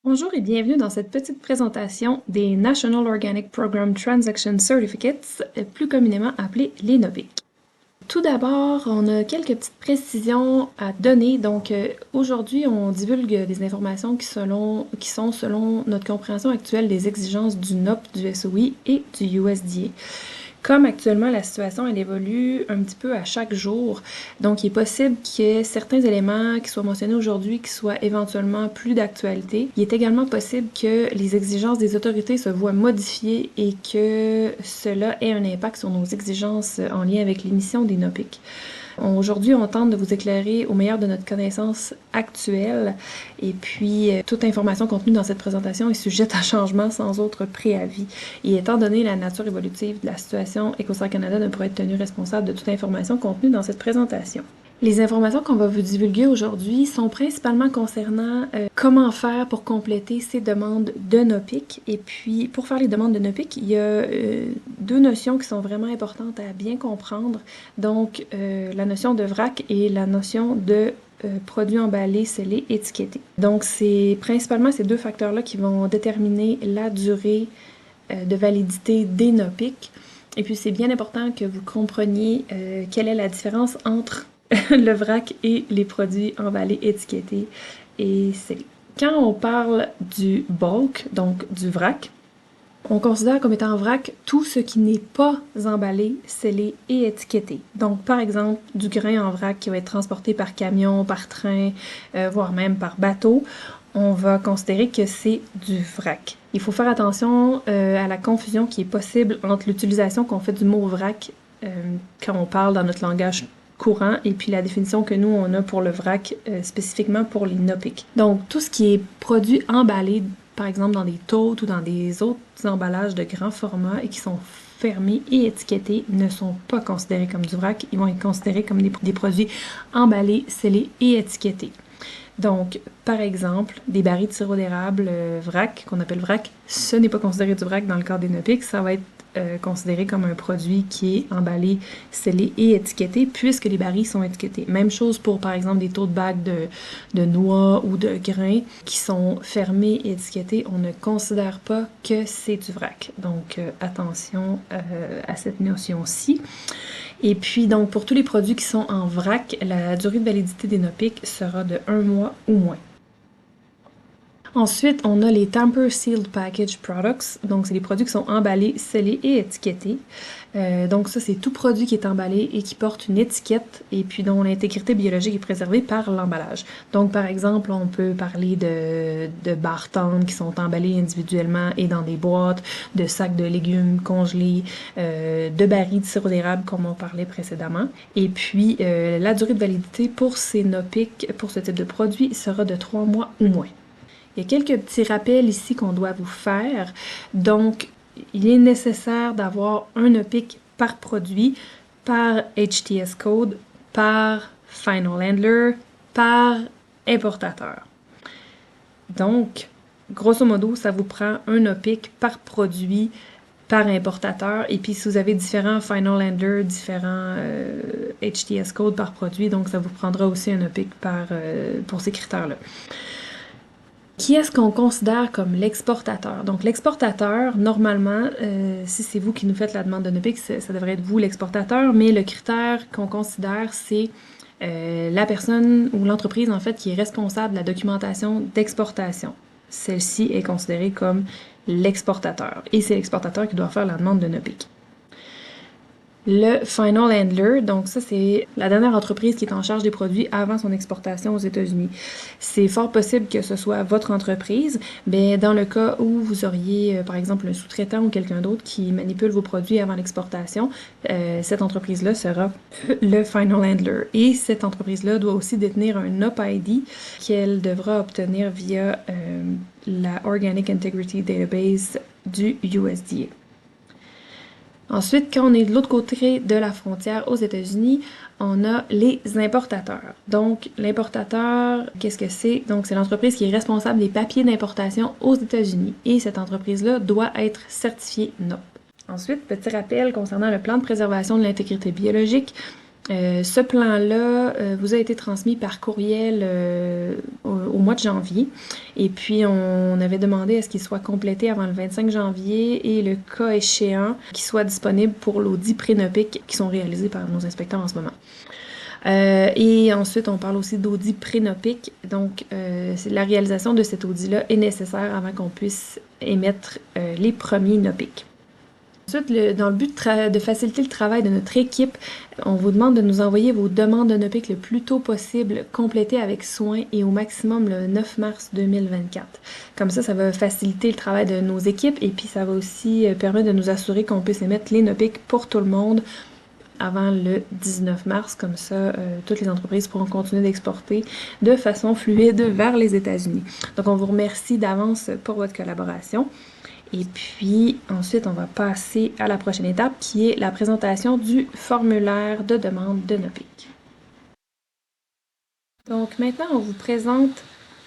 Bonjour et bienvenue dans cette petite présentation des National Organic Program Transaction Certificates, plus communément appelés les NOPIC. Tout d'abord, on a quelques petites précisions à donner. Donc, aujourd'hui, on divulgue des informations qui sont selon notre compréhension actuelle des exigences du NOP, du SOI et du USDA. Comme actuellement la situation elle évolue un petit peu à chaque jour, donc il est possible qu'il y ait certains éléments qui soient mentionnés aujourd'hui qui soient éventuellement plus d'actualité. Il est également possible que les exigences des autorités se voient modifiées et que cela ait un impact sur nos exigences en lien avec l'émission des NOPIC. Aujourd'hui, on tente de vous éclairer au meilleur de notre connaissance actuelle et puis toute information contenue dans cette présentation est sujette à changement sans autre préavis. Et étant donné la nature évolutive de la situation, EcoStar Canada ne pourrait être tenu responsable de toute information contenue dans cette présentation. Les informations qu'on va vous divulguer aujourd'hui sont principalement concernant comment faire pour compléter ces demandes de NOPIC. Et puis, pour faire les demandes de NOPIC, il y a deux notions qui sont vraiment importantes à bien comprendre. Donc, la notion de vrac et la notion de produits emballés, scellés, étiquetés. Donc, c'est principalement ces deux facteurs-là qui vont déterminer la durée de validité des NOPIC. Et puis, c'est bien important que vous compreniez quelle est la différence entre le vrac et les produits emballés, étiquetés et scellés. Quand on parle du bulk, donc du vrac, on considère comme étant vrac tout ce qui n'est pas emballé, scellé et étiqueté. Donc, par exemple, du grain en vrac qui va être transporté par camion, par train, voire même par bateau, on va considérer que c'est du vrac. Il faut faire attention à la confusion qui est possible entre l'utilisation qu'on fait du mot vrac quand on parle dans notre langage courant et puis la définition que nous on a pour le vrac spécifiquement pour les NOPIC. Donc tout ce qui est produit emballé par exemple dans des totes ou dans des autres emballages de grand format et qui sont fermés et étiquetés ne sont pas considérés comme du vrac, ils vont être considérés comme des produits emballés, scellés et étiquetés. Donc, par exemple, des barils de sirop d'érable vrac, qu'on appelle vrac, ce n'est pas considéré du vrac dans le cadre des NOPIC, ça va être considéré comme un produit qui est emballé, scellé et étiqueté puisque les barils sont étiquetés. Même chose pour, par exemple, des tote bags de noix ou de grains qui sont fermés et étiquetés. On ne considère pas que c'est du vrac. Donc, attention à cette notion-ci. Et puis, donc, pour tous les produits qui sont en vrac, la durée de validité des NOPIC sera de 1 mois ou moins. Ensuite, on a les Tamper Sealed Package Products. Donc, c'est les produits qui sont emballés, scellés et étiquetés. Donc, ça, c'est tout produit qui est emballé et qui porte une étiquette et puis dont l'intégrité biologique est préservée par l'emballage. Donc, par exemple, on peut parler de barres tendres qui sont emballées individuellement et dans des boîtes, de sacs de légumes congelés, de barils de sirop d'érable, comme on parlait précédemment. Et puis, la durée de validité pour ces NOPIC, pour ce type de produit, sera de 3 mois ou moins. Il y a quelques petits rappels ici qu'on doit vous faire. Donc, il est nécessaire d'avoir un NOPIC par produit, par HTS code, par final handler, par importateur. Donc, grosso modo, ça vous prend un NOPIC par produit, par importateur. Et puis, si vous avez différents final handlers, différents HTS codes par produit, donc ça vous prendra aussi un NOPIC pour ces critères-là. Qui est-ce qu'on considère comme l'exportateur? Donc, l'exportateur, normalement, si c'est vous qui nous faites la demande de NOPIC, ça devrait être vous l'exportateur, mais le critère qu'on considère, c'est la personne ou l'entreprise, en fait, qui est responsable de la documentation d'exportation. Celle-ci est considérée comme l'exportateur, et c'est l'exportateur qui doit faire la demande de NOPIC. Le final handler, donc ça c'est la dernière entreprise qui est en charge des produits avant son exportation aux États-Unis. C'est fort possible que ce soit votre entreprise, mais dans le cas où vous auriez par exemple un sous-traitant ou quelqu'un d'autre qui manipule vos produits avant l'exportation, cette entreprise-là sera le final handler. Et cette entreprise-là doit aussi détenir un OP-ID qu'elle devra obtenir via la Organic Integrity Database du USDA. Ensuite, quand on est de l'autre côté de la frontière aux États-Unis, on a les importateurs. Donc, l'importateur, qu'est-ce que c'est? Donc, c'est l'entreprise qui est responsable des papiers d'importation aux États-Unis. Et cette entreprise-là doit être certifiée NOP. Ensuite, petit rappel concernant le plan de préservation de l'intégrité biologique. Ce plan-là vous a été transmis par courriel au mois de janvier. Et puis, on avait demandé à ce qu'il soit complété avant le 25 janvier et le cas échéant, qu'il soit disponible pour l'audit pré-NOPIC qui sont réalisés par nos inspecteurs en ce moment. Et ensuite, on parle aussi d'audit pré-NOPIC. Donc, la réalisation de cet audit-là est nécessaire avant qu'on puisse émettre les premiers NOPIC. Ensuite, dans le but de faciliter le travail de notre équipe, on vous demande de nous envoyer vos demandes de NOPIC le plus tôt possible, complétées avec soin et au maximum le 9 mars 2024. Comme ça va faciliter le travail de nos équipes et puis ça va aussi permettre de nous assurer qu'on puisse émettre les NOPIC pour tout le monde avant le 19 mars. Comme ça, toutes les entreprises pourront continuer d'exporter de façon fluide vers les États-Unis. Donc, on vous remercie d'avance pour votre collaboration. Et puis, ensuite, on va passer à la prochaine étape qui est la présentation du formulaire de demande de NOPIC. Donc, maintenant, on vous présente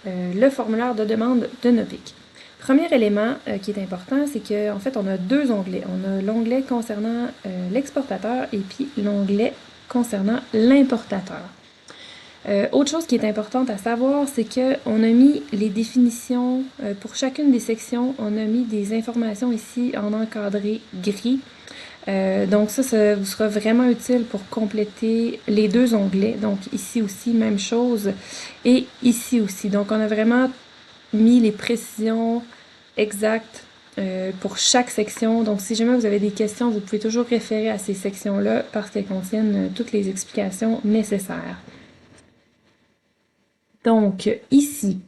le formulaire de demande de NOPIC. Premier élément qui est important, c'est qu'en fait, on a deux onglets. On a l'onglet concernant l'exportateur et puis l'onglet concernant l'importateur. Autre chose qui est importante à savoir, c'est qu'on a mis les définitions pour chacune des sections. On a mis des informations ici en encadré gris. Donc ça vous sera vraiment utile pour compléter les deux onglets. Donc ici aussi, même chose. Et ici aussi. Donc on a vraiment mis les précisions exactes pour chaque section. Donc si jamais vous avez des questions, vous pouvez toujours référer à ces sections-là parce qu'elles contiennent toutes les explications nécessaires. Donc, ici,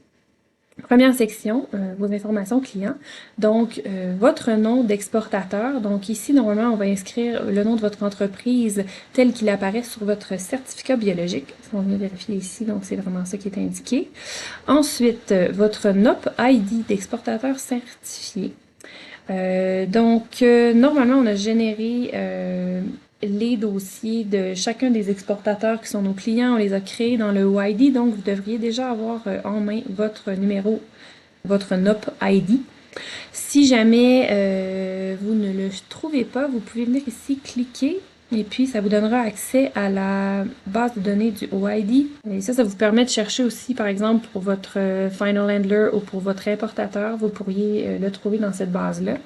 première section, vos informations clients. Donc, votre nom d'exportateur. Donc, ici, normalement, on va inscrire le nom de votre entreprise tel qu'il apparaît sur votre certificat biologique. On vient vérifier ici, donc c'est vraiment ça qui est indiqué. Ensuite, votre NOP ID d'exportateur certifié. Normalement, on a généré les dossiers de chacun des exportateurs qui sont nos clients, on les a créés dans le OID, donc vous devriez déjà avoir en main votre numéro, votre NOP ID. Si jamais vous ne le trouvez pas, vous pouvez venir ici cliquer et puis ça vous donnera accès à la base de données du OID. Et ça vous permet de chercher aussi, par exemple, pour votre Final Handler ou pour votre importateur, vous pourriez le trouver dans cette base-là.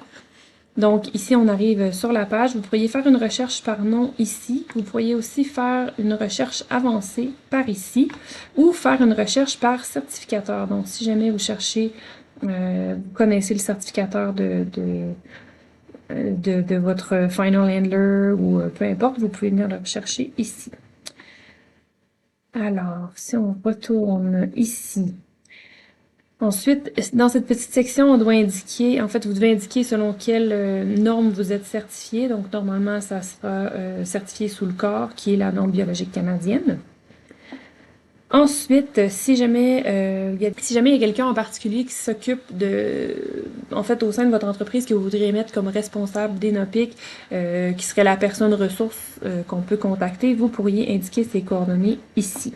Donc ici, on arrive sur la page. Vous pourriez faire une recherche par nom ici. Vous pourriez aussi faire une recherche avancée par ici ou faire une recherche par certificateur. Donc si jamais vous cherchez, vous connaissez le certificateur de votre Final Handler ou peu importe, vous pouvez venir le rechercher ici. Alors, si on retourne ici, ensuite, dans cette petite section, on doit indiquer, en fait, vous devez indiquer selon quelle norme vous êtes certifié. Donc, normalement, ça sera certifié sous le corps, qui est la norme biologique canadienne. Ensuite, si jamais il y a quelqu'un en particulier qui s'occupe en fait, au sein de votre entreprise que vous voudriez mettre comme responsable des NOPIC, qui serait la personne ressource qu'on peut contacter, vous pourriez indiquer ses coordonnées ici.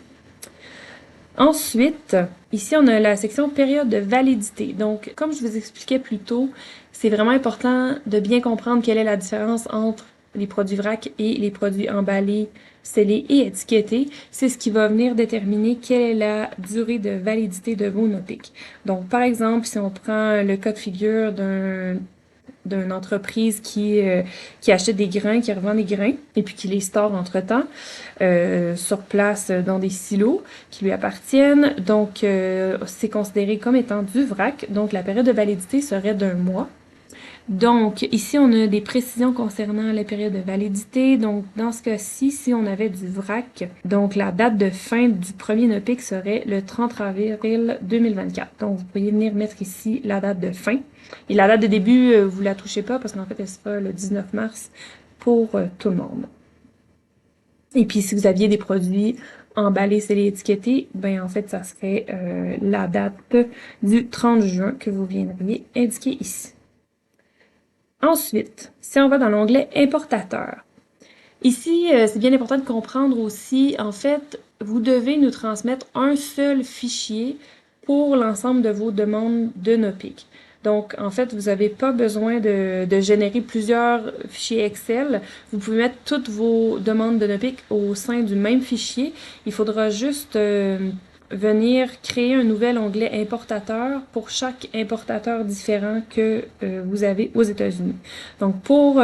Ensuite, ici, on a la section période de validité. Donc, comme je vous expliquais plus tôt, c'est vraiment important de bien comprendre quelle est la différence entre les produits vrac et les produits emballés, scellés et étiquetés. C'est ce qui va venir déterminer quelle est la durée de validité de vos NOPIC. Donc, par exemple, si on prend le cas de figure d'une entreprise qui achète des grains, qui revend des grains, et puis qui les store entre-temps sur place dans des silos qui lui appartiennent. Donc, c'est considéré comme étant du vrac. Donc, la période de validité serait d'1 mois. Donc, ici, on a des précisions concernant les périodes de validité. Donc, dans ce cas-ci, si on avait du vrac, donc la date de fin du premier NOPIC serait le 30 avril 2024. Donc, vous pourriez venir mettre ici la date de fin. Et la date de début, vous la touchez pas parce qu'en fait, elle sera le 19 mars pour tout le monde. Et puis, si vous aviez des produits emballés, scellés, étiquetés, ben en fait, ça serait la date du 30 juin que vous viendriez indiquer ici. Ensuite, si on va dans l'onglet importateur, ici, c'est bien important de comprendre aussi, en fait, vous devez nous transmettre un seul fichier pour l'ensemble de vos demandes de NOPIC. Donc, en fait, vous n'avez pas besoin de générer plusieurs fichiers Excel. Vous pouvez mettre toutes vos demandes de NOPIC au sein du même fichier. Il faudra juste venir créer un nouvel onglet importateur pour chaque importateur différent que vous avez aux États-Unis. Donc, pour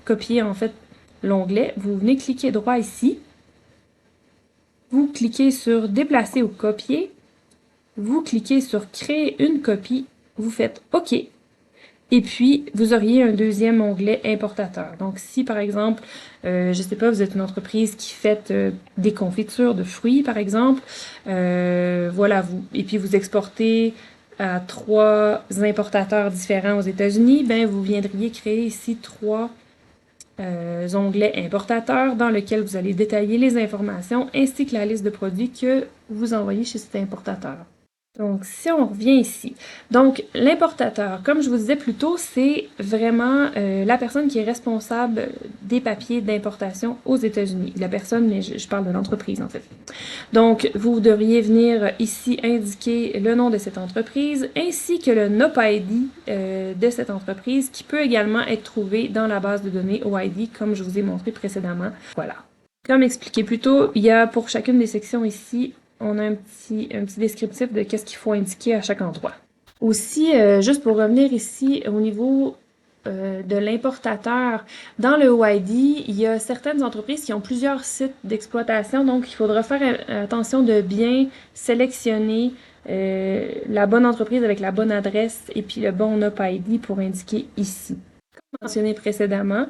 copier en fait l'onglet, vous venez cliquer droit ici. Vous cliquez sur déplacer ou copier. Vous cliquez sur créer une copie. Vous faites OK. Et puis, vous auriez un deuxième onglet importateur. Donc, si par exemple, je sais pas, vous êtes une entreprise qui fait des confitures de fruits, par exemple, voilà, et puis vous exportez à 3 importateurs différents aux États-Unis, ben vous viendriez créer ici 3 onglets importateurs dans lesquels vous allez détailler les informations ainsi que la liste de produits que vous envoyez chez cet importateur. Donc, si on revient ici. Donc, l'importateur, comme je vous disais plus tôt, c'est vraiment la personne qui est responsable des papiers d'importation aux États-Unis. La personne, mais je parle de l'entreprise en fait. Donc, vous devriez venir ici indiquer le nom de cette entreprise ainsi que le NOP-ID de cette entreprise qui peut également être trouvé dans la base de données OID comme je vous ai montré précédemment. Voilà. Comme expliqué plus tôt, il y a pour chacune des sections ici on a un petit descriptif de qu'est-ce qu'il faut indiquer à chaque endroit. Aussi, juste pour revenir ici au niveau de l'importateur, dans le OID, il y a certaines entreprises qui ont plusieurs sites d'exploitation, donc il faudra faire attention de bien sélectionner la bonne entreprise avec la bonne adresse et puis le bon NOP-ID pour indiquer ici. Comme mentionné précédemment,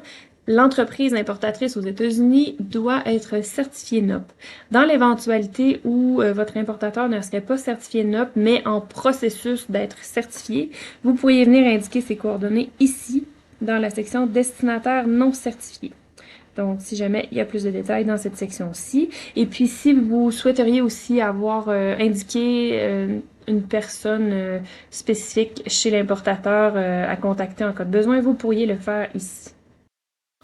l'entreprise importatrice aux États-Unis doit être certifiée NOP. Dans l'éventualité où votre importateur ne serait pas certifié NOP, mais en processus d'être certifié, vous pourriez venir indiquer ses coordonnées ici, dans la section destinataire non certifié. Donc, si jamais il y a plus de détails dans cette section-ci. Et puis, si vous souhaiteriez aussi avoir indiqué une personne spécifique chez l'importateur à contacter en cas de besoin, vous pourriez le faire ici.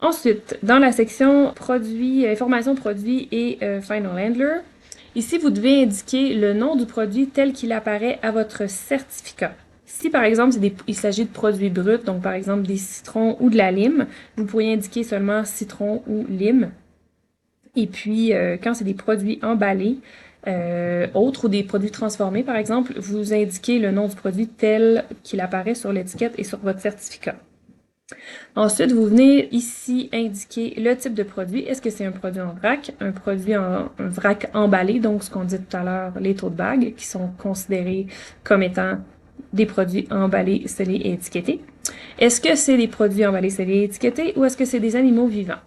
Ensuite, dans la section produits, information produit et Final Handler, ici vous devez indiquer le nom du produit tel qu'il apparaît à votre certificat. Si par exemple il s'agit de produits bruts, donc par exemple des citrons ou de la lime, vous pourriez indiquer seulement citron ou lime. Et puis quand c'est des produits emballés, autres ou des produits transformés par exemple, vous indiquez le nom du produit tel qu'il apparaît sur l'étiquette et sur votre certificat. Ensuite, vous venez ici indiquer le type de produit. Est-ce que c'est un produit en vrac, un produit en vrac emballé, donc ce qu'on dit tout à l'heure, les tote bags, qui sont considérés comme étant des produits emballés, scellés et étiquetés. Est-ce que c'est des produits emballés, scellés et étiquetés ou est-ce que c'est des animaux vivants?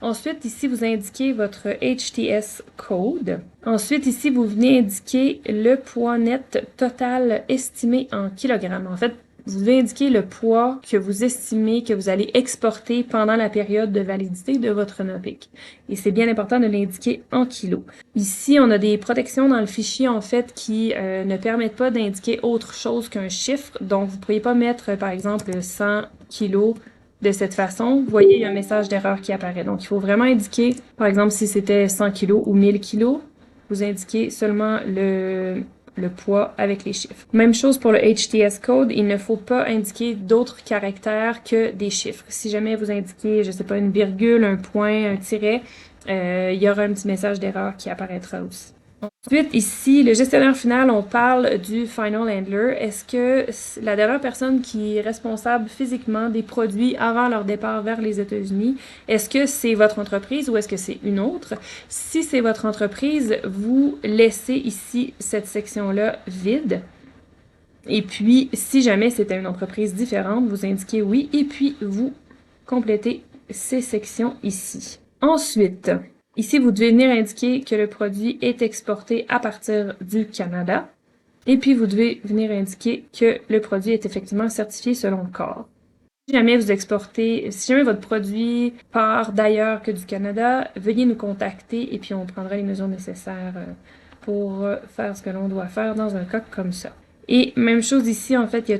Ensuite, ici, vous indiquez votre HTS code. Ensuite, ici, vous venez indiquer le poids net total estimé en kilogrammes. En fait, vous devez indiquer le poids que vous estimez que vous allez exporter pendant la période de validité de votre NOPIC. Et c'est bien important de l'indiquer en kilos. Ici, on a des protections dans le fichier, en fait, qui ne permettent pas d'indiquer autre chose qu'un chiffre. Donc, vous ne pourriez pas mettre, par exemple, 100 kilos de cette façon. Vous voyez, il y a un message d'erreur qui apparaît. Donc, il faut vraiment indiquer, par exemple, si c'était 100 kilos ou 1000 kilos, vous indiquez seulement le poids avec les chiffres. Même chose pour le HTS code, il ne faut pas indiquer d'autres caractères que des chiffres. Si jamais vous indiquez, je sais pas, une virgule, un point, un tiret, il y aura un petit message d'erreur qui apparaîtra aussi. Ensuite, ici, le gestionnaire final, on parle du Final Handler. Est-ce que la dernière personne qui est responsable physiquement des produits avant leur départ vers les États-Unis, est-ce que c'est votre entreprise ou est-ce que c'est une autre? Si c'est votre entreprise, vous laissez ici cette section-là vide. Et puis, si jamais c'était une entreprise différente, vous indiquez oui et puis vous complétez ces sections ici. Ensuite, ici, vous devez venir indiquer que le produit est exporté à partir du Canada. Et puis, vous devez venir indiquer que le produit est effectivement certifié selon le corps. Si jamais votre produit part d'ailleurs que du Canada, veuillez nous contacter et puis on prendra les mesures nécessaires pour faire ce que l'on doit faire dans un cas comme ça. Et même chose ici, en fait,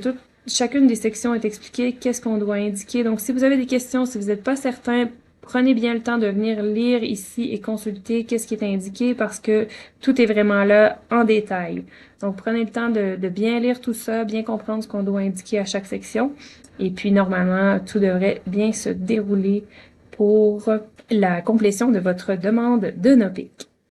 chacune des sections est expliquée qu'est-ce qu'on doit indiquer. Donc, si vous avez des questions, si vous n'êtes pas certain, prenez bien le temps de venir lire ici et consulter qu'est-ce qui est indiqué parce que tout est vraiment là en détail. Donc, prenez le temps de bien lire tout ça, bien comprendre ce qu'on doit indiquer à chaque section. Et puis, normalement, tout devrait bien se dérouler pour la complétion de votre demande de NOPIC.